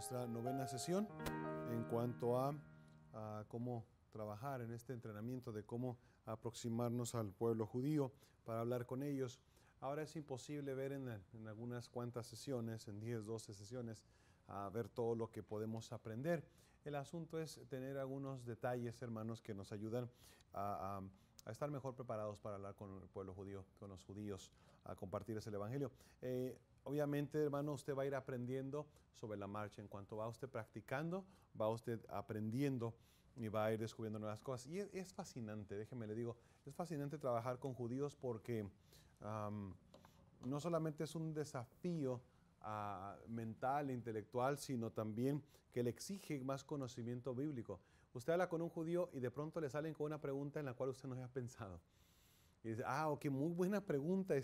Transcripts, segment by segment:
nuestra novena sesión en cuanto a cómo trabajar en este entrenamiento de cómo aproximarnos al pueblo judío para hablar con ellos. Ahora es imposible ver en algunas cuantas sesiones, en 10, 12 sesiones, ver todo lo que podemos aprender. El asunto es tener algunos detalles, hermanos, que nos ayudan a estar mejor preparados para hablar con el pueblo judío, con los judíos, a compartirles el evangelio. Obviamente, hermano, usted va a ir aprendiendo sobre la marcha. En cuanto va usted practicando, va usted aprendiendo y va a ir descubriendo nuevas cosas. Y es fascinante, déjeme le digo, es fascinante trabajar con judíos porque no solamente es un desafío mental e intelectual, sino también que le exige más conocimiento bíblico. Usted habla con un judío y de pronto le salen con una pregunta en la cual usted no había pensado. Y dice, ok, muy buena pregunta,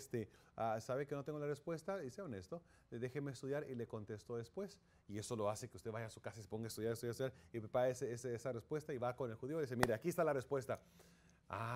sabe que no tengo la respuesta, y sea honesto, déjeme estudiar y le contesto después. Y eso lo hace que usted vaya a su casa y se ponga a estudiar, y prepara esa respuesta y va con el judío y dice, mire, aquí está la respuesta.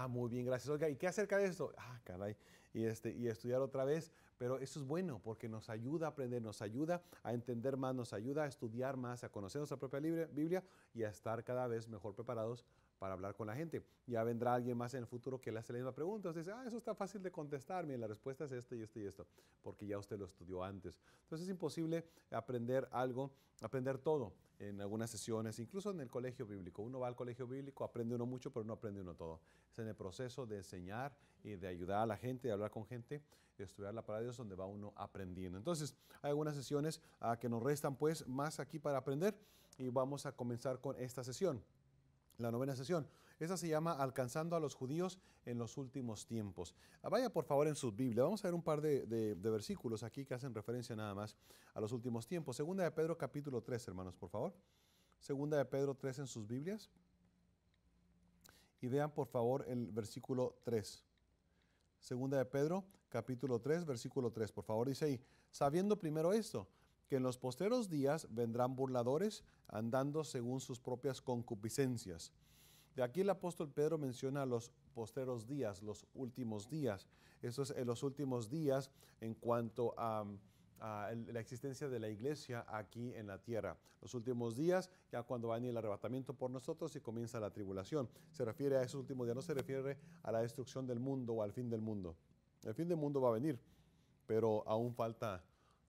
Muy bien, gracias. Oiga, ¿y qué acerca de esto? Caray, y estudiar otra vez, pero eso es bueno porque nos ayuda a aprender, nos ayuda a entender más, nos ayuda a estudiar más, a conocer nuestra propia Biblia y a estar cada vez mejor preparados para hablar con la gente. Ya vendrá alguien más en el futuro que le hace la misma pregunta. Usted dice, eso está fácil de contestar, mire, la respuesta es esto y esto y esto, porque ya usted lo estudió antes. Entonces es imposible aprender algo, aprender todo en algunas sesiones, incluso en el colegio bíblico. Uno va al colegio bíblico, aprende uno mucho, pero no aprende uno todo. Es en el proceso de enseñar y de ayudar a la gente, de hablar con gente, de estudiar la palabra de Dios, donde va uno aprendiendo. Entonces, hay algunas sesiones que nos restan pues más aquí para aprender y vamos a comenzar con esta sesión. La novena sesión. Esta se llama Alcanzando a los judíos en los últimos tiempos. Vaya por favor en su Biblia. Vamos a ver un par de versículos aquí que hacen referencia nada más a los últimos tiempos. Segunda de Pedro capítulo 3, hermanos, por favor. Segunda de Pedro 3 en sus Biblias. Y vean por favor el versículo 3. Segunda de Pedro capítulo 3, versículo 3. Por favor dice ahí, sabiendo primero esto, que en los posteros días vendrán burladores andando según sus propias concupiscencias. De aquí el apóstol Pedro menciona los posteros días, los últimos días. Eso es en los últimos días en cuanto a la existencia de la iglesia aquí en la tierra. Los últimos días, ya cuando va a venir el arrebatamiento por nosotros y comienza la tribulación. Se refiere a esos últimos días, no se refiere a la destrucción del mundo o al fin del mundo. El fin del mundo va a venir, pero aún falta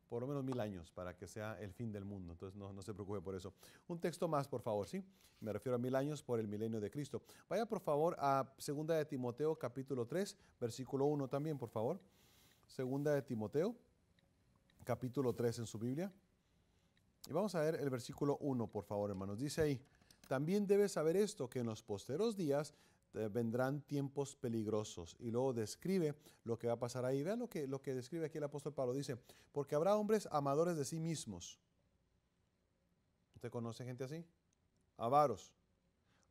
por lo menos 1000 años para que sea el fin del mundo. Entonces no se preocupe por eso. Un texto más, por favor, ¿sí? Me refiero a 1000 años por el milenio de Cristo. Vaya, por favor, a 2 de Timoteo, capítulo 3, versículo 1 también, por favor. 2 de Timoteo, capítulo 3 en su Biblia. Y vamos a ver el versículo 1, por favor, hermanos. Dice ahí, también debes saber esto, que en los posteros días vendrán tiempos peligrosos. Y luego describe lo que va a pasar ahí. Vean lo que describe aquí el apóstol Pablo. Dice, porque habrá hombres amadores de sí mismos. ¿Usted conoce gente así? Avaros,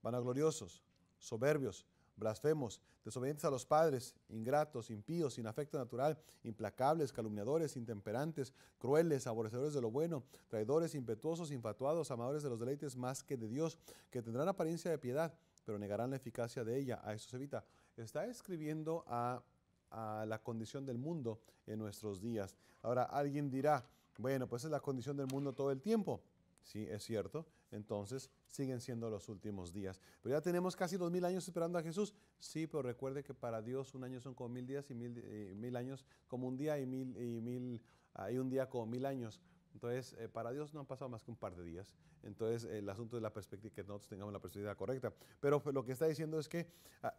vanagloriosos, soberbios, blasfemos, desobedientes a los padres, ingratos, impíos, sin afecto natural, implacables, calumniadores, intemperantes, crueles, aborrecedores de lo bueno, traidores, impetuosos, infatuados, amadores de los deleites más que de Dios, que tendrán apariencia de piedad, pero negarán la eficacia de ella. A eso se evita. Está escribiendo a la condición del mundo en nuestros días. Ahora, alguien dirá, bueno, pues es la condición del mundo todo el tiempo. Sí, es cierto. Entonces, siguen siendo los últimos días. Pero ya tenemos casi 2000 años esperando a Jesús. Sí, pero recuerde que para Dios un año son como 1000 días y 1000 años como un día y un día como 1000 años. Entonces, para Dios no han pasado más que un par de días. Entonces, el asunto es la perspectiva, que nosotros tengamos la perspectiva correcta. Pero lo que está diciendo es que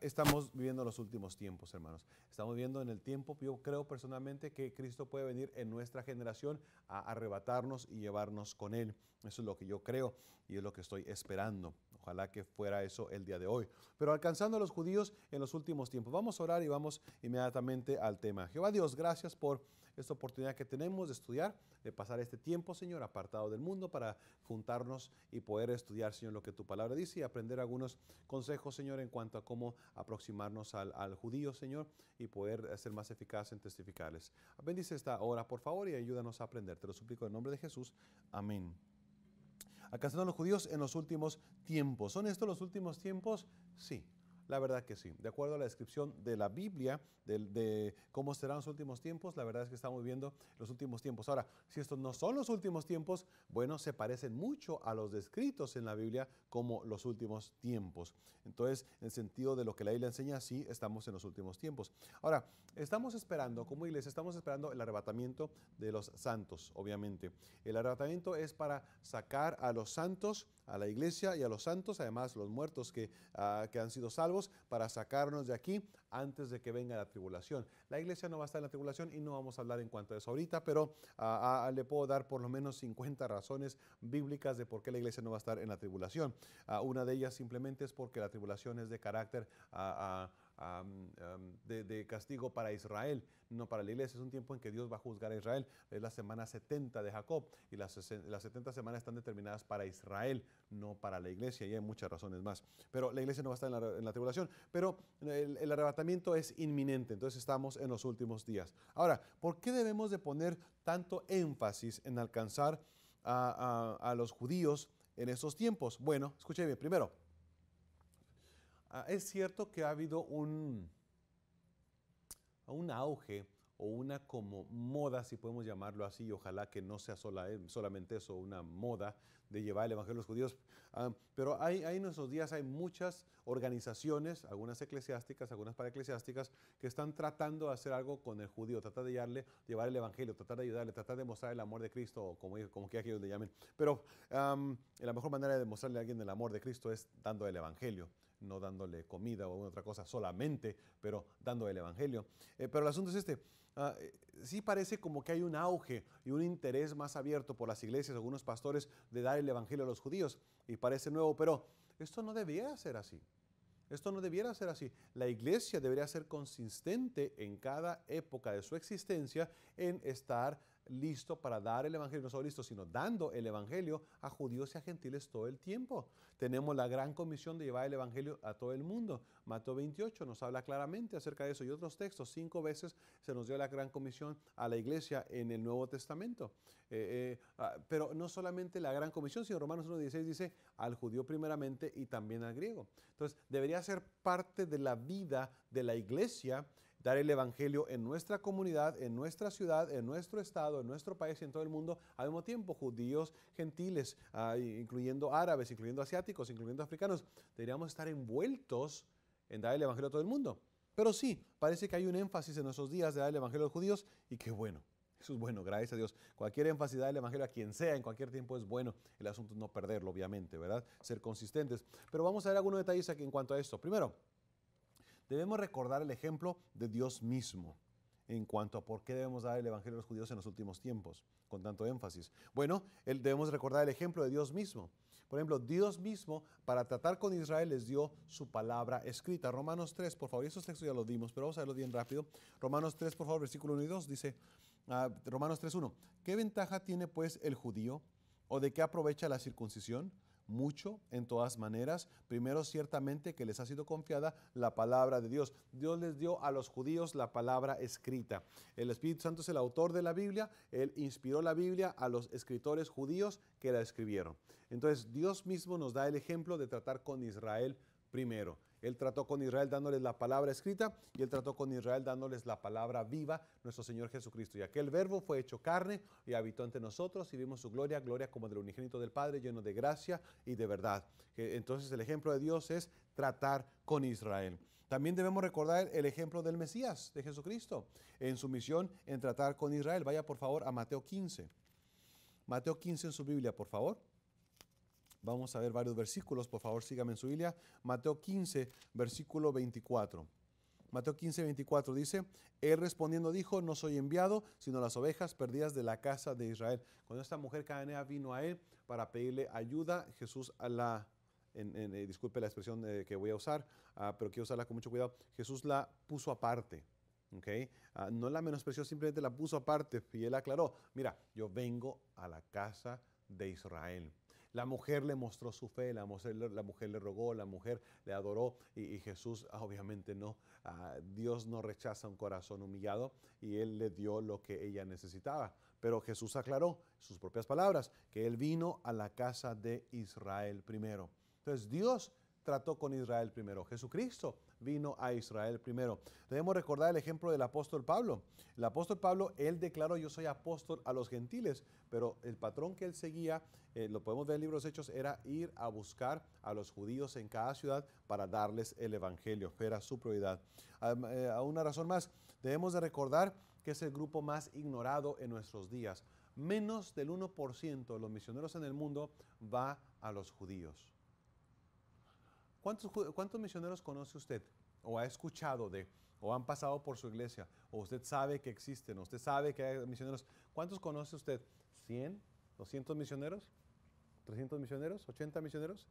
estamos viviendo los últimos tiempos, hermanos. Estamos viviendo en el tiempo, yo creo personalmente que Cristo puede venir en nuestra generación a arrebatarnos y llevarnos con Él. Eso es lo que yo creo y es lo que estoy esperando. Ojalá que fuera eso el día de hoy. Pero alcanzando a los judíos en los últimos tiempos. Vamos a orar y vamos inmediatamente al tema. Jehová Dios, gracias por esta oportunidad que tenemos de estudiar, de pasar este tiempo, Señor, apartado del mundo para juntarnos y poder estudiar, Señor, lo que tu palabra dice y aprender algunos consejos, Señor, en cuanto a cómo aproximarnos al judío, Señor, y poder ser más eficaz en testificarles. Bendice esta hora, por favor, y ayúdanos a aprender. Te lo suplico en nombre de Jesús. Amén. Alcanzando a los judíos en los últimos tiempos. ¿Son estos los últimos tiempos? Sí. La verdad que sí. De acuerdo a la descripción de la Biblia, de cómo serán los últimos tiempos, la verdad es que estamos viendo los últimos tiempos. Ahora, si estos no son los últimos tiempos, bueno, se parecen mucho a los descritos en la Biblia como los últimos tiempos. Entonces, en el sentido de lo que la Biblia enseña, sí, estamos en los últimos tiempos. Ahora, estamos esperando, como iglesia, estamos esperando el arrebatamiento de los santos, obviamente. El arrebatamiento es para sacar a los santos, a la iglesia y a los santos, además los muertos que han sido salvos, para sacarnos de aquí antes de que venga la tribulación. La iglesia no va a estar en la tribulación y no vamos a hablar en cuanto a eso ahorita, pero le puedo dar por lo menos 50 razones bíblicas de por qué la iglesia no va a estar en la tribulación. Una de ellas simplemente es porque la tribulación es de carácter de castigo para Israel, no para la iglesia. Es un tiempo en que Dios va a juzgar a Israel. Es la semana 70 de Jacob y las 70 semanas están determinadas para Israel, no para la iglesia, y hay muchas razones más. Pero la iglesia no va a estar en la tribulación, pero el arrebatamiento es inminente, entonces estamos en los últimos días. Ahora, ¿por qué debemos de poner tanto énfasis en alcanzar a los judíos en estos tiempos? Bueno, escuchen bien. Primero, es cierto que ha habido un auge o una como moda, si podemos llamarlo así, y ojalá que no sea solamente eso, una moda de llevar el evangelio a los judíos. Pero hay en nuestros días hay muchas organizaciones, algunas eclesiásticas, algunas paraeclesiásticas, que están tratando de hacer algo con el judío, tratar de llevar el evangelio, tratar de ayudarle, tratar de mostrar el amor de Cristo, o como que ellos le llamen. Pero la mejor manera de demostrarle a alguien el amor de Cristo es dando el evangelio, no dándole comida o otra cosa solamente, pero dando el evangelio. Pero el asunto es sí parece como que hay un auge y un interés más abierto por las iglesias, algunos pastores, de dar el evangelio a los judíos, y parece nuevo, pero esto no debiera ser así. Esto no debiera ser así. La iglesia debería ser consistente en cada época de su existencia en estar listo para dar el evangelio, no solo listo, sino dando el evangelio a judíos y a gentiles todo el tiempo. Tenemos la gran comisión de llevar el evangelio a todo el mundo. Mateo 28 nos habla claramente acerca de eso, y otros textos. 5 veces se nos dio la gran comisión a la iglesia en el Nuevo Testamento. Pero no solamente la gran comisión, sino Romanos 1:16 dice al judío primeramente y también al griego. Entonces debería ser parte de la vida de la iglesia dar el evangelio en nuestra comunidad, en nuestra ciudad, en nuestro estado, en nuestro país y en todo el mundo, al mismo tiempo, judíos, gentiles, incluyendo árabes, incluyendo asiáticos, incluyendo africanos. Deberíamos estar envueltos en dar el evangelio a todo el mundo. Pero sí, parece que hay un énfasis en nuestros días de dar el evangelio a los judíos, y qué bueno. Eso es bueno, gracias a Dios. Cualquier énfasis de dar el evangelio a quien sea, en cualquier tiempo, es bueno. El asunto es no perderlo, obviamente, ¿verdad? Ser consistentes. Pero vamos a ver algunos detalles aquí en cuanto a esto. Primero, debemos recordar el ejemplo de Dios mismo en cuanto a por qué debemos dar el evangelio a los judíos en los últimos tiempos, con tanto énfasis. Bueno, debemos recordar el ejemplo de Dios mismo. Por ejemplo, Dios mismo, para tratar con Israel, les dio su palabra escrita. Romanos 3, por favor, y esos textos ya los dimos, pero vamos a verlos bien rápido. Romanos 3, por favor, versículo 1 y 2, dice, Romanos 3:1, ¿qué ventaja tiene pues el judío, o de qué aprovecha la circuncisión? Mucho, en todas maneras. Primero, ciertamente que les ha sido confiada la palabra de Dios. Dios les dio a los judíos la palabra escrita. El Espíritu Santo es el autor de la Biblia. Él inspiró la Biblia a los escritores judíos que la escribieron. Entonces, Dios mismo nos da el ejemplo de tratar con Israel primero. Él trató con Israel dándoles la palabra escrita, y Él trató con Israel dándoles la palabra viva, nuestro Señor Jesucristo. Y aquel verbo fue hecho carne y habitó entre nosotros, y vimos su gloria, gloria como del unigénito del Padre, lleno de gracia y de verdad. Entonces el ejemplo de Dios es tratar con Israel. También debemos recordar el ejemplo del Mesías, de Jesucristo, en su misión en tratar con Israel. Vaya por favor a Mateo 15. Mateo 15 en su Biblia, por favor. Vamos a ver varios versículos, por favor síganme en su Biblia. Mateo 15, versículo 24. Mateo 15, 24 dice, él respondiendo dijo, no soy enviado, sino las ovejas perdidas de la casa de Israel. Cuando esta mujer cananea vino a él para pedirle ayuda, Jesús disculpe la expresión que voy a usar, pero quiero usarla con mucho cuidado, Jesús la puso aparte. Okay. No la menospreció, simplemente la puso aparte, y él aclaró, mira, yo vengo a la casa de Israel. La mujer le mostró su fe, la mujer le rogó, la mujer le adoró, y Jesús obviamente no, Dios no rechaza un corazón humillado, y Él le dio lo que ella necesitaba. Pero Jesús aclaró sus propias palabras, que Él vino a la casa de Israel primero. Entonces Dios trató con Israel primero? Jesucristo vino a Israel primero. Debemos recordar el ejemplo del apóstol Pablo. El apóstol Pablo, él declaró: yo soy apóstol a los gentiles, pero el patrón que él seguía, lo podemos ver en el libro de los Hechos, era ir a buscar a los judíos en cada ciudad para darles el evangelio. Era su prioridad. A una razón más, debemos de recordar que es el grupo más ignorado en nuestros días. Menos del 1% de los misioneros en el mundo va a los judíos. ¿Cuántos misioneros conoce usted? ¿O ha escuchado de? ¿O han pasado por su iglesia? ¿O usted sabe que existen? ¿O usted sabe que hay misioneros? ¿Cuántos conoce usted? ¿100? ¿200 misioneros? ¿300 misioneros? ¿80 misioneros?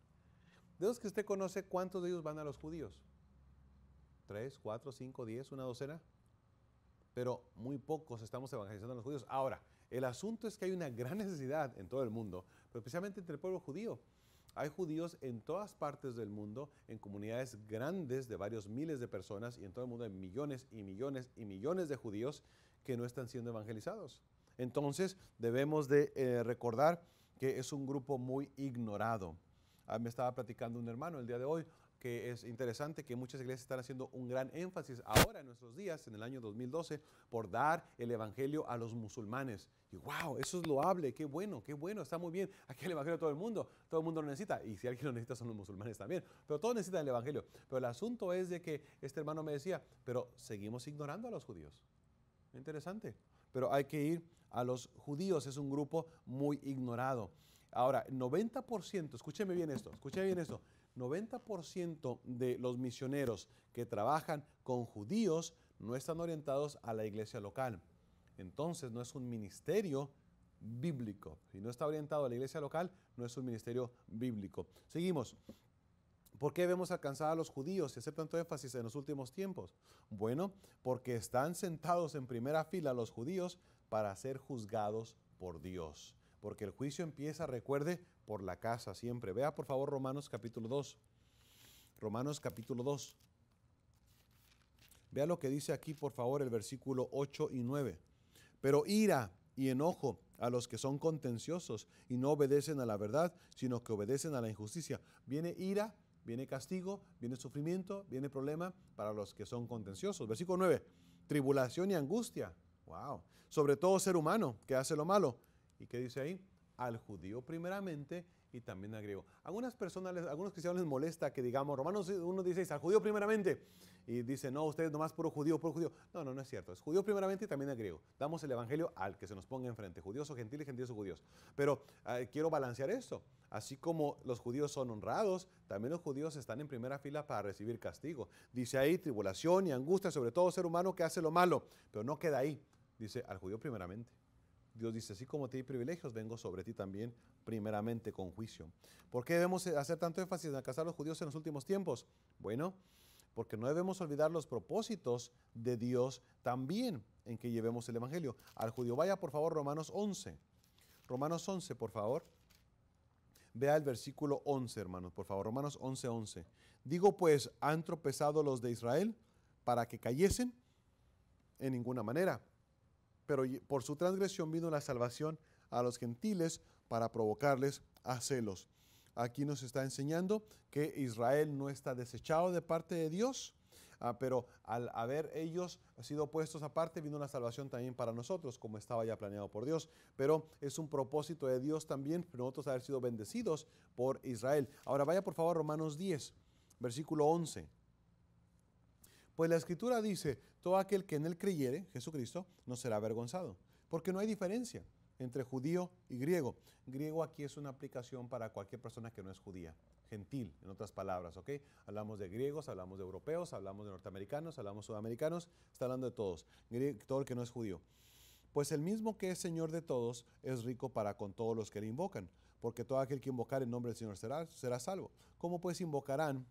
De los que usted conoce, ¿cuántos de ellos van a los judíos? ¿3, 4, 5, 10, una docena? Pero muy pocos estamos evangelizando a los judíos. Ahora, el asunto es que hay una gran necesidad en todo el mundo, pero especialmente entre el pueblo judío. Hay judíos en todas partes del mundo, en comunidades grandes de varios miles de personas, y en todo el mundo hay millones y millones y millones de judíos que no están siendo evangelizados. Entonces debemos de recordar que es un grupo muy ignorado. Me estaba platicando un hermano el día de hoy que es interesante que muchas iglesias están haciendo un gran énfasis ahora en nuestros días, en el año 2012, por dar el evangelio a los musulmanes. Y wow, eso es loable, qué bueno, está muy bien. Aquí el evangelio a todo el mundo lo necesita. Y si alguien lo necesita son los musulmanes también. Pero todos necesitan el evangelio. Pero el asunto es de que este hermano me decía, pero seguimos ignorando a los judíos. Interesante. Pero hay que ir a los judíos, es un grupo muy ignorado. Ahora, 90%, escúcheme bien esto, 90% de los misioneros que trabajan con judíos no están orientados a la iglesia local. Entonces no es un ministerio bíblico. Si no está orientado a la iglesia local, no es un ministerio bíblico. Seguimos. ¿Por qué debemos alcanzar a los judíos y hacer tanto énfasis en los últimos tiempos? Bueno, porque están sentados en primera fila los judíos para ser juzgados por Dios. Porque el juicio empieza, recuerde, por la casa siempre. Vea por favor Romanos capítulo 2. Romanos capítulo 2. Vea lo que dice aquí por favor el versículo 8 y 9. Pero ira y enojo a los que son contenciosos y no obedecen a la verdad, sino que obedecen a la injusticia. Viene ira, viene castigo, viene sufrimiento, viene problema para los que son contenciosos. Versículo 9. Tribulación y angustia. Wow. Sobre todo ser humano que hace lo malo. ¿Y qué dice ahí? Al judío primeramente y también al griego. Algunos cristianos les molesta que digamos Romanos 1:16, al judío primeramente. Y dicen, no, ustedes nomás puro judío, puro judío. No, no es cierto. Es judío primeramente y también al griego. Damos el evangelio al que se nos ponga enfrente. Judíos o gentiles, gentiles o judíos. Pero quiero balancear esto. Así como los judíos son honrados, también los judíos están en primera fila para recibir castigo. Dice ahí, tribulación y angustia, sobre todo ser humano que hace lo malo. Pero no queda ahí. Dice, al judío primeramente. Dios dice, así como te di privilegios, vengo sobre ti también primeramente con juicio. ¿Por qué debemos hacer tanto énfasis en alcanzar a los judíos en los últimos tiempos? Bueno, porque no debemos olvidar los propósitos de Dios también en que llevemos el evangelio. Al judío, vaya por favor Romanos 11. Romanos 11, por favor. Vea el versículo 11, hermanos, por favor. Romanos 11, 11. Digo pues, ¿han tropezado los de Israel para que cayesen? En ninguna manera. Pero por su transgresión vino la salvación a los gentiles para provocarles a celos. Aquí nos está enseñando que Israel no está desechado de parte de Dios, pero al haber ellos sido puestos aparte, vino la salvación también para nosotros, como estaba ya planeado por Dios. Pero es un propósito de Dios también, nosotros haber sido bendecidos por Israel. Ahora vaya por favor Romanos 10, versículo 11. Pues la Escritura dice, todo aquel que en él creyere, Jesucristo, no será avergonzado. Porque no hay diferencia entre judío y griego. Griego aquí es una aplicación para cualquier persona que no es judía. Gentil, en otras palabras, ¿ok? Hablamos de griegos, hablamos de europeos, hablamos de norteamericanos, hablamos de sudamericanos, está hablando de todos, todo el que no es judío. Pues el mismo que es Señor de todos es rico para con todos los que le invocan, porque todo aquel que invocar el nombre del Señor será salvo. ¿Cómo pues invocarán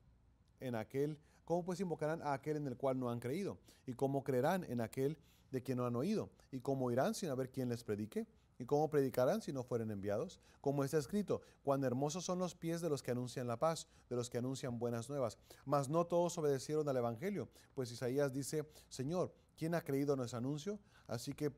a aquel en el cual no han creído? ¿Y cómo creerán en aquel de quien no han oído? ¿Y cómo irán sin haber quien les predique? ¿Y cómo predicarán si no fueren enviados? Como está escrito, cuán hermosos son los pies de los que anuncian la paz, de los que anuncian buenas nuevas. Mas no todos obedecieron al evangelio, pues Isaías dice, Señor, ¿quién ha creído nuestro anuncio? Así que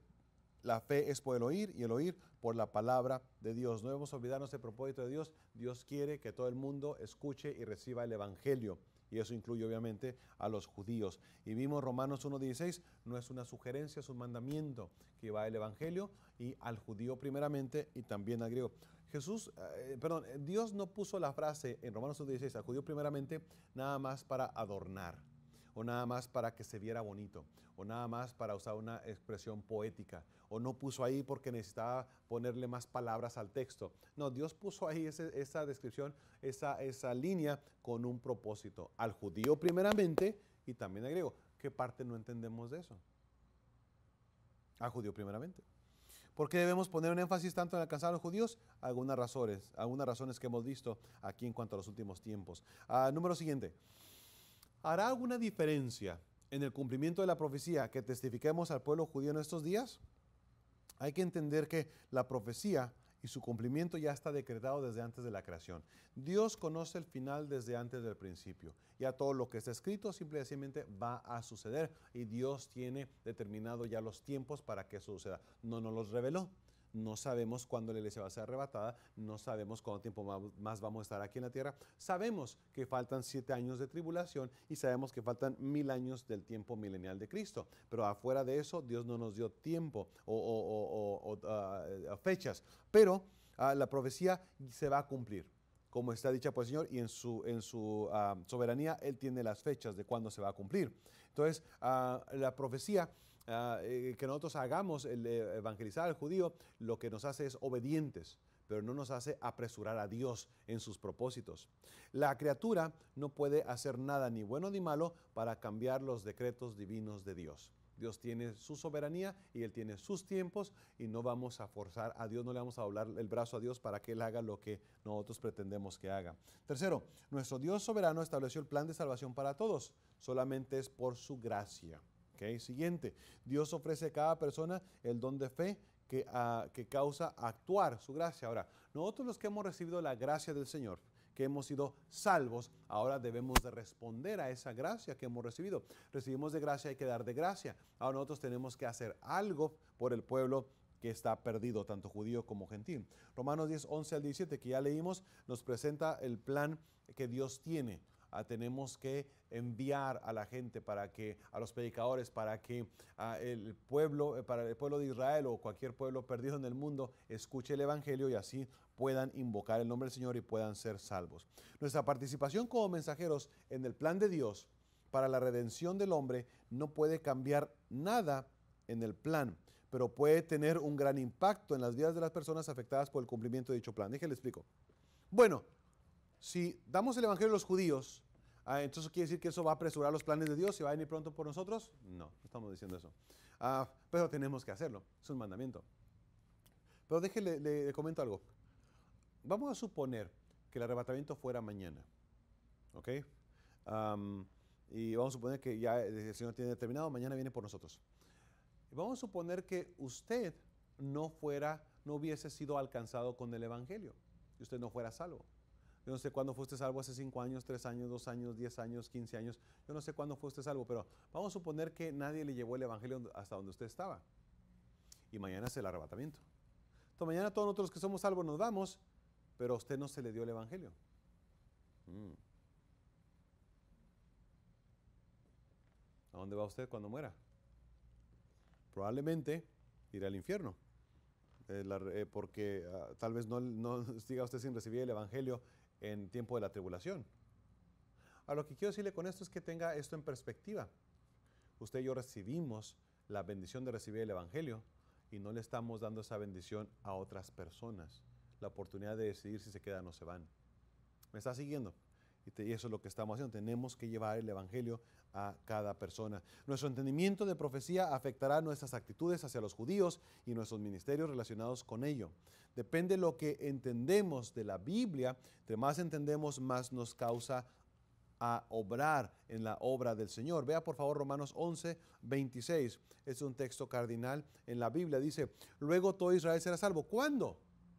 la fe es por el oír y el oír por la palabra de Dios. No debemos olvidarnos del propósito de Dios. Dios quiere que todo el mundo escuche y reciba el evangelio. Y eso incluye obviamente a los judíos. Y vimos Romanos 1:16, no es una sugerencia, es un mandamiento que va el evangelio y al judío primeramente y también al griego. Dios no puso la frase en Romanos 1:16, al judío primeramente, nada más para adornar, o nada más para que se viera bonito, o nada más para usar una expresión poética, o no puso ahí porque necesitaba ponerle más palabras al texto. No, Dios puso ahí esa descripción, esa línea con un propósito. Al judío primeramente y también al griego. ¿Qué parte no entendemos de eso? Al judío primeramente. ¿Por qué debemos poner un énfasis tanto en alcanzar a los judíos? Algunas razones que hemos visto aquí en cuanto a los últimos tiempos. Número siguiente. ¿Hará alguna diferencia en el cumplimiento de la profecía que testifiquemos al pueblo judío en estos días? Hay que entender que la profecía y su cumplimiento ya está decretado desde antes de la creación. Dios conoce el final desde antes del principio. Ya todo lo que está escrito simplemente va a suceder y Dios tiene determinado ya los tiempos para que eso suceda. No nos los reveló. No sabemos cuándo la iglesia va a ser arrebatada, no sabemos cuánto tiempo más vamos a estar aquí en la tierra. Sabemos que faltan 7 años de tribulación y sabemos que faltan 1000 años del tiempo milenial de Cristo. Pero afuera de eso, Dios no nos dio tiempo o fechas. Pero la profecía se va a cumplir, como está dicha por el Señor, y en su soberanía Él tiene las fechas de cuándo se va a cumplir. Entonces, la profecía que nosotros hagamos, el evangelizar al judío, lo que nos hace es obedientes, pero no nos hace apresurar a Dios en sus propósitos. La criatura no puede hacer nada, ni bueno ni malo, para cambiar los decretos divinos de Dios. Dios tiene su soberanía y Él tiene sus tiempos y no vamos a forzar a Dios, no le vamos a doblar el brazo a Dios para que Él haga lo que nosotros pretendemos que haga. Tercero, nuestro Dios soberano estableció el plan de salvación para todos, solamente es por su gracia. Okay. Siguiente, Dios ofrece a cada persona el don de fe que causa actuar su gracia. Ahora, nosotros los que hemos recibido la gracia del Señor, que hemos sido salvos, ahora debemos de responder a esa gracia que hemos recibido. Recibimos de gracia, hay que dar de gracia. Ahora nosotros tenemos que hacer algo por el pueblo que está perdido, tanto judío como gentil. Romanos 10, 11 al 17, que ya leímos, nos presenta el plan que Dios tiene. Tenemos que enviar a la gente a los predicadores, para que para el pueblo de Israel o cualquier pueblo perdido en el mundo escuche el evangelio y así puedan invocar el nombre del Señor y puedan ser salvos. Nuestra participación como mensajeros en el plan de Dios para la redención del hombre no puede cambiar nada en el plan, pero puede tener un gran impacto en las vidas de las personas afectadas por el cumplimiento de dicho plan. Déjenle explico. Bueno, si damos el evangelio a los judíos, entonces ¿quiere decir que eso va a apresurar los planes de Dios y va a venir pronto por nosotros? No, no estamos diciendo eso. Pero tenemos que hacerlo, es un mandamiento. Pero déjenle, le comento algo. Vamos a suponer que el arrebatamiento fuera mañana, ¿ok? Y vamos a suponer que ya el Señor tiene determinado, mañana viene por nosotros. Y vamos a suponer que usted no hubiese sido alcanzado con el evangelio, y usted no fuera salvo. Yo no sé cuándo fue usted salvo, hace 5 años, 3 años, 2 años, 10 años, 15 años. Yo no sé cuándo fue usted salvo, pero vamos a suponer que nadie le llevó el evangelio hasta donde usted estaba. Y mañana es el arrebatamiento. Entonces mañana todos nosotros que somos salvos nos vamos, pero a usted no se le dio el evangelio. ¿A dónde va usted cuando muera? Probablemente irá al infierno. Porque tal vez no siga usted sin recibir el evangelio en tiempo de la tribulación. Ahora, lo que quiero decirle con esto es que tenga esto en perspectiva. Usted y yo recibimos la bendición de recibir el evangelio y no le estamos dando esa bendición a otras personas, la oportunidad de decidir si se quedan o se van. ¿Me está siguiendo? Y eso es lo que estamos haciendo. Tenemos que llevar el evangelio a cada persona. Nuestro entendimiento de profecía afectará nuestras actitudes hacia los judíos y nuestros ministerios relacionados con ello. Depende de lo que entendemos de la Biblia. Entre más entendemos, más nos causa a obrar en la obra del Señor. Vea por favor Romanos 11, 26. Es un texto cardinal en la Biblia. Dice, luego todo Israel será salvo. ¿Cuándo?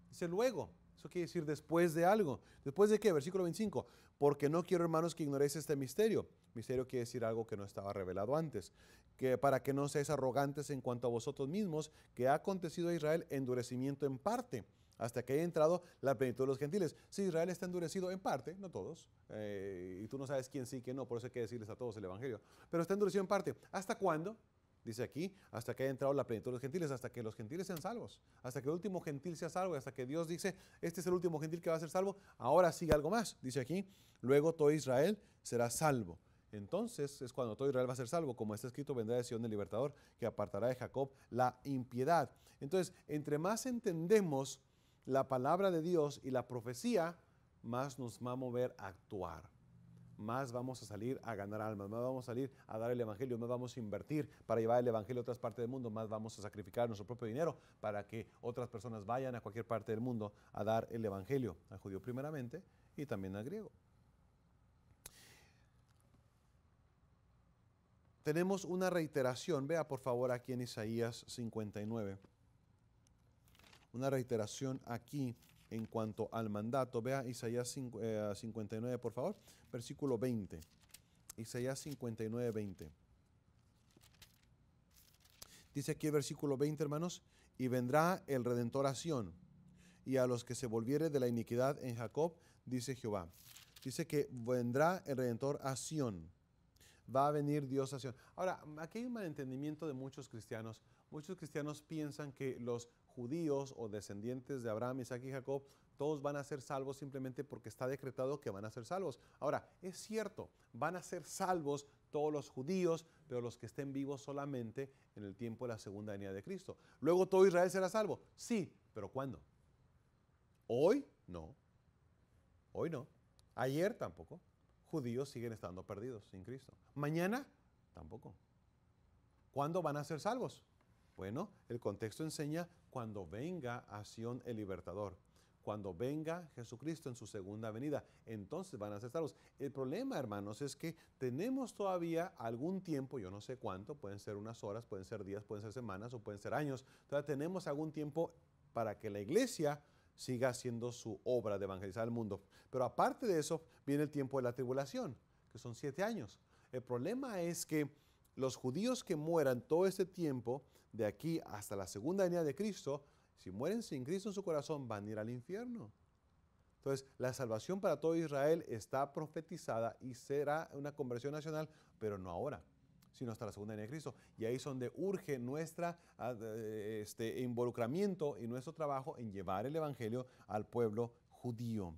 Dice luego. Eso quiere decir después de algo. ¿Después de qué? Versículo 25. Porque no quiero, hermanos, que ignoréis este misterio. Misterio quiere decir algo que no estaba revelado antes. Que para que no seáis arrogantes en cuanto a vosotros mismos, que ha acontecido a Israel endurecimiento en parte, hasta que haya entrado la plenitud de los gentiles. Sí, Israel está endurecido en parte, no todos. Y tú no sabes quién sí, quién no, por eso hay que decirles a todos el evangelio. Pero está endurecido en parte. ¿Hasta cuándo? Dice aquí, hasta que haya entrado la plenitud de los gentiles, hasta que los gentiles sean salvos, hasta que el último gentil sea salvo, hasta que Dios dice, este es el último gentil que va a ser salvo, ahora sigue algo más, dice aquí, luego todo Israel será salvo. Entonces es cuando todo Israel va a ser salvo, como está escrito, vendrá de Sion el libertador, que apartará de Jacob la impiedad. Entonces, entre más entendemos la palabra de Dios y la profecía, más nos va a mover a actuar. Más vamos a salir a ganar almas, más vamos a salir a dar el evangelio, más vamos a invertir para llevar el evangelio a otras partes del mundo, más vamos a sacrificar nuestro propio dinero para que otras personas vayan a cualquier parte del mundo a dar el evangelio, al judío primeramente y también al griego. Tenemos una reiteración, vea por favor aquí en Isaías 59, una reiteración aquí en cuanto al mandato. Vea Isaías 59, por favor, versículo 20. Isaías 59, 20. Dice aquí el versículo 20, hermanos, y vendrá el Redentor a Sión, y a los que se volviere de la iniquidad en Jacob, dice Jehová. Dice que vendrá el Redentor a Sión. Va a venir Dios a Sión. Ahora, aquí hay un malentendimiento de muchos cristianos. Muchos cristianos piensan que los judíos o descendientes de Abraham, Isaac y Jacob, todos van a ser salvos simplemente porque está decretado que van a ser salvos. Ahora, es cierto, van a ser salvos todos los judíos, pero los que estén vivos solamente en el tiempo de la segunda venida de Cristo. Luego todo Israel será salvo. Sí, pero ¿cuándo? Hoy no. Hoy no. Ayer tampoco. Judíos siguen estando perdidos sin Cristo. Mañana tampoco. ¿Cuándo van a ser salvos? Bueno, el contexto enseña cuando venga a Sión el libertador, cuando venga Jesucristo en su segunda venida, entonces van a ser salvos. El problema, hermanos, es que tenemos todavía algún tiempo, yo no sé cuánto, pueden ser unas horas, pueden ser días, pueden ser semanas o pueden ser años, todavía tenemos algún tiempo para que la iglesia siga haciendo su obra de evangelizar al mundo. Pero aparte de eso, viene el tiempo de la tribulación, que son 7 años. El problema es que los judíos que mueran todo este tiempo, de aquí hasta la segunda venida de Cristo, si mueren sin Cristo en su corazón, van a ir al infierno. Entonces, la salvación para todo Israel está profetizada y será una conversión nacional, pero no ahora, sino hasta la segunda venida de Cristo. Y ahí es donde urge nuestro involucramiento y nuestro trabajo en llevar el evangelio al pueblo judío.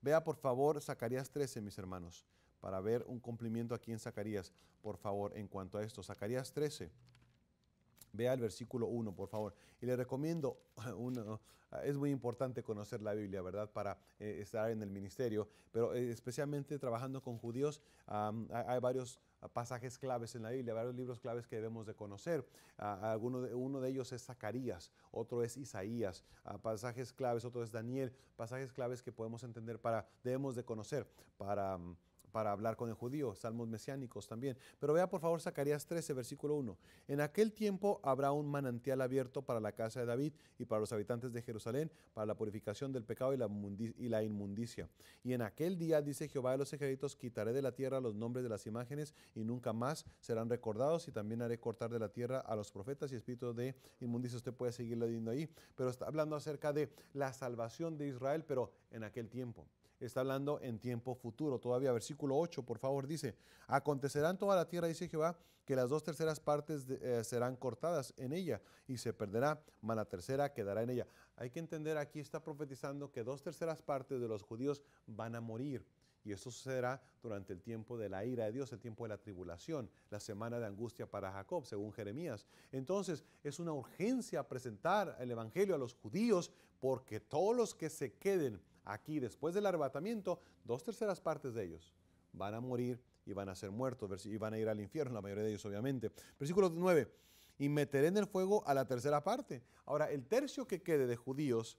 Vea por favor Zacarías 13, mis hermanos, para ver un cumplimiento aquí en Zacarías, por favor, en cuanto a esto. Zacarías 13. Vea el versículo 1, por favor. Y le recomiendo, es muy importante conocer la Biblia, ¿verdad? Para estar en el ministerio, pero especialmente trabajando con judíos, hay varios pasajes claves en la Biblia, varios libros claves que debemos de conocer. Uno de ellos es Zacarías, otro es Isaías, pasajes claves, otro es Daniel, pasajes claves que podemos entender, debemos de conocer para hablar con el judío, salmos mesiánicos también. Pero vea por favor Zacarías 13, versículo 1. En aquel tiempo habrá un manantial abierto para la casa de David y para los habitantes de Jerusalén, para la purificación del pecado y la inmundicia. Y en aquel día, dice Jehová de los ejércitos, quitaré de la tierra los nombres de las imágenes y nunca más serán recordados, y también haré cortar de la tierra a los profetas y espíritus de inmundicia. Usted puede seguir leyendo ahí, pero está hablando acerca de la salvación de Israel, pero en aquel tiempo. Está hablando en tiempo futuro todavía. Versículo 8, por favor, dice: acontecerá en toda la tierra, dice Jehová, que las 2/3 partes serán cortadas en ella y se perderá, mas la tercera quedará en ella. Hay que entender, aquí está profetizando que 2/3 partes de los judíos van a morir. Y esto sucederá durante el tiempo de la ira de Dios, el tiempo de la tribulación, la semana de angustia para Jacob, según Jeremías. Entonces, es una urgencia presentar el evangelio a los judíos, porque todos los que se queden aquí después del arrebatamiento, 2/3 partes de ellos van a morir y van a ser muertos y van a ir al infierno, la mayoría de ellos obviamente. Versículo 9. y meteré en el fuego a la tercera parte. Ahora, el tercio que quede de judíos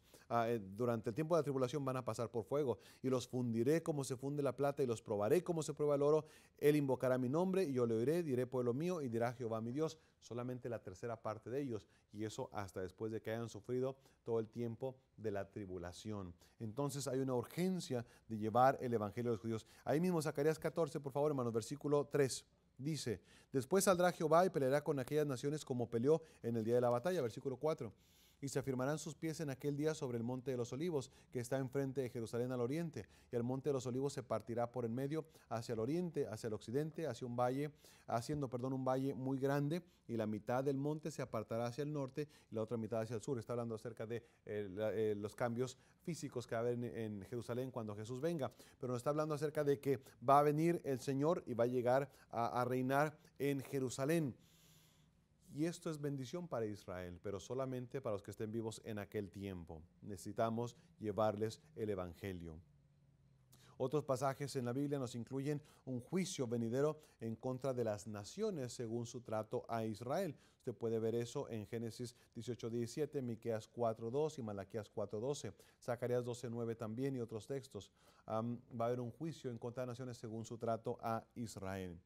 durante el tiempo de la tribulación van a pasar por fuego, y los fundiré como se funde la plata, y los probaré como se prueba el oro. Él invocará mi nombre, y yo le oiré, diré pueblo mío, y dirá Jehová mi Dios. Solamente la tercera parte de ellos, y eso hasta después de que hayan sufrido todo el tiempo de la tribulación. Entonces hay una urgencia de llevar el evangelio a los judíos. Ahí mismo, Zacarías 14, por favor, hermanos, versículo 3. Dice, después saldrá Jehová y peleará con aquellas naciones como peleó en el día de la batalla. Versículo 4. Y se afirmarán sus pies en aquel día sobre el monte de los olivos, que está enfrente de Jerusalén al oriente. Y el monte de los olivos se partirá por en medio hacia el oriente, hacia el occidente, hacia un valle, haciendo, un valle muy grande, y la mitad del monte se apartará hacia el norte y la otra mitad hacia el sur. Está hablando acerca de los cambios físicos que va a haber en Jerusalén cuando Jesús venga. Pero nos está hablando acerca de que va a venir el Señor y va a llegar a reinar en Jerusalén. Y esto es bendición para Israel, pero solamente para los que estén vivos en aquel tiempo. Necesitamos llevarles el evangelio. Otros pasajes en la Biblia nos incluyen un juicio venidero en contra de las naciones según su trato a Israel. Usted puede ver eso en Génesis 18:17, Miqueas 4:2 y Malaquías 4:12, Zacarías 12:9 también, y otros textos. Va a haber un juicio en contra de naciones según su trato a Israel.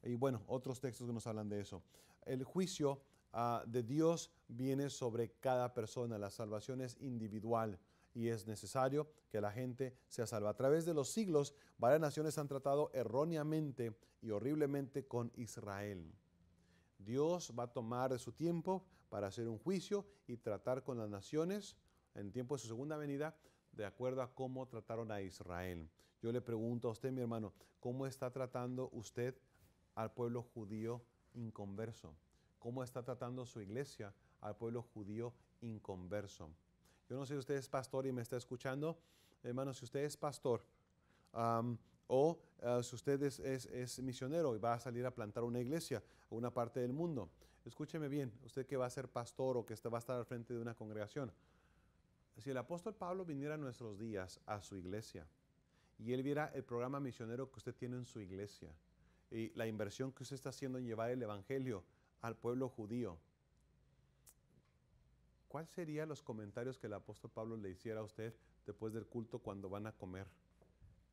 Y bueno, otros textos que nos hablan de eso. El juicio de Dios viene sobre cada persona. La salvación es individual y es necesario que la gente sea salva. A través de los siglos, varias naciones han tratado erróneamente y horriblemente con Israel. Dios va a tomar de su tiempo para hacer un juicio y tratar con las naciones en el tiempo de su segunda venida, de acuerdo a cómo trataron a Israel. Yo le pregunto a usted, mi hermano, ¿cómo está tratando usted al pueblo judío inconverso? ¿Cómo está tratando su iglesia al pueblo judío inconverso? Yo no sé si usted es pastor y me está escuchando. Hermano, si usted es pastor si usted es misionero y va a salir a plantar una iglesia a una parte del mundo, escúcheme bien, usted que va a ser pastor o que va a estar al frente de una congregación. Si el apóstol Pablo viniera a nuestros días a su iglesia y él viera el programa misionero que usted tiene en su iglesia, y la inversión que usted está haciendo en llevar el evangelio al pueblo judío, ¿cuáles serían los comentarios que el apóstol Pablo le hiciera a usted después del culto cuando van a comer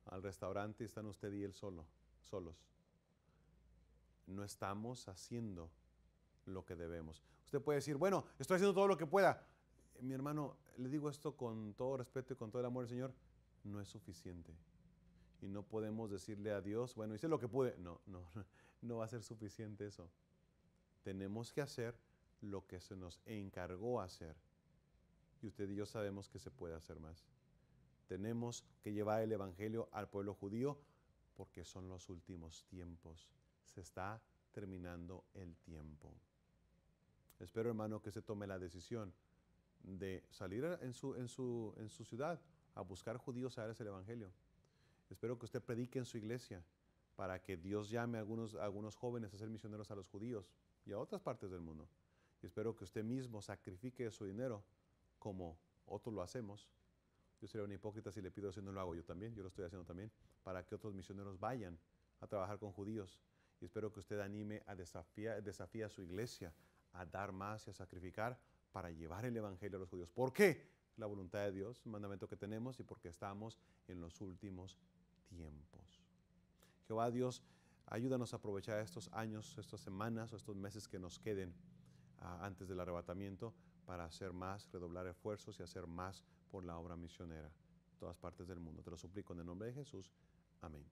al restaurante y están usted y él solos? No estamos haciendo lo que debemos. Usted puede decir, bueno, estoy haciendo todo lo que pueda. Mi hermano, le digo esto con todo respeto y con todo el amor del Señor, no es suficiente. Y no podemos decirle a Dios, bueno, hice lo que pude. No va a ser suficiente eso. Tenemos que hacer lo que se nos encargó hacer. Y usted y yo sabemos que se puede hacer más. Tenemos que llevar el evangelio al pueblo judío porque son los últimos tiempos. Se está terminando el tiempo. Espero, hermano, que se tome la decisión de salir en su ciudad a buscar judíos a darles el evangelio. Espero que usted predique en su iglesia para que Dios llame a algunos jóvenes a ser misioneros a los judíos y a otras partes del mundo. Y espero que usted mismo sacrifique su dinero como otros lo hacemos. Yo sería un hipócrita si le pido eso y no lo hago yo también. Yo lo estoy haciendo también para que otros misioneros vayan a trabajar con judíos. Y espero que usted anime desafíe a su iglesia a dar más y a sacrificar para llevar el evangelio a los judíos. ¿Por qué? La voluntad de Dios, un mandamiento que tenemos, y porque estamos en los últimos tiempos. Jehová Dios, ayúdanos a aprovechar estos años, estas semanas o estos meses que nos queden antes del arrebatamiento para hacer más, redoblar esfuerzos y hacer más por la obra misionera en todas partes del mundo. Te lo suplico en el nombre de Jesús. Amén.